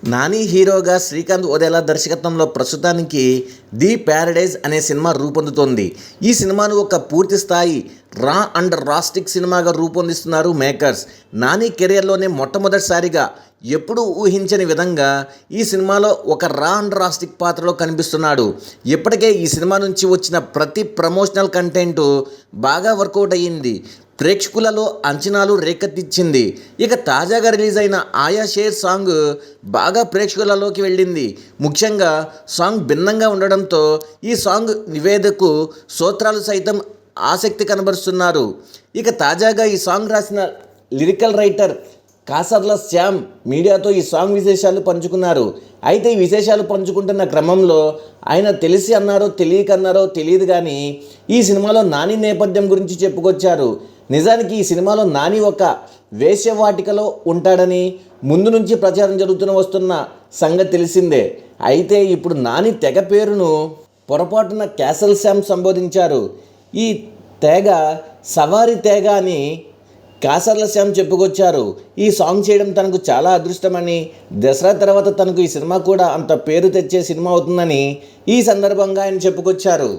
నాని హీరోగా శ్రీకాంత్ ఓదేలా దర్శకత్వంలో ప్రస్తుతానికి ది ప్యారడైజ్ అనే సినిమా రూపొందుతోంది. ఈ సినిమాను ఒక పూర్తి స్థాయి రా అండ్ రాస్టిక్ సినిమాగా రూపొందిస్తున్నారు మేకర్స్. నాని కెరియర్లోనే మొట్టమొదటిసారిగా ఎప్పుడూ ఊహించని విధంగా ఈ సినిమాలో ఒక రా అండ్ రాస్టిక్ పాత్రలో కనిపిస్తున్నాడు. ఇప్పటికే ఈ సినిమా నుంచి వచ్చిన ప్రతి ప్రమోషనల్ కంటెంట్ బాగా వర్కౌట్ అయ్యింది. ప్రేక్షకులలో అంచనాలు రేకెత్తించింది. ఇక తాజాగా రిలీజ్ అయిన ఆయా షేర్ సాంగ్ బాగా ప్రేక్షకులలోకి వెళ్ళింది. ముఖ్యంగా సాంగ్ భిన్నంగా ఉండడంతో ఈ సాంగ్ నివేదకు స్తోత్రాలు సైతం ఆసక్తి కనబరుస్తున్నారు. ఇక తాజాగా ఈ సాంగ్ రాసిన లిరికల్ రైటర్ కాసర్ల శ్యామ్ మీడియాతో ఈ సాంగ్ విశేషాలు పంచుకున్నారు. అయితే ఈ విశేషాలు పంచుకుంటున్న క్రమంలో ఆయన తెలిసి అన్నారో తెలియక అన్నారో తెలియదు కానీ ఈ సినిమాలో నాని నేపథ్యం గురించి చెప్పుకొచ్చారు. నిజానికి ఈ సినిమాలో నాని ఒక వేశ్యవాటికలో ఉంటాడని ముందు నుంచి ప్రచారం జరుగుతూ వస్తున్న సంగతి తెలిసిందే. అయితే ఇప్పుడు నాని తెగ పేరును పొరపాటున క్యాసల్ శ్యామ్ సంబోధించారు. ఈ తెగ సవారి తెగ అని కాసర్ల శ్యామ్ చెప్పుకొచ్చారు. ఈ సాంగ్ చేయడం తనకు చాలా అదృష్టమని, దసరా తర్వాత తనకు ఈ సినిమా కూడా అంత పేరు తెచ్చే సినిమా అవుతుందని ఈ సందర్భంగా ఆయన చెప్పుకొచ్చారు.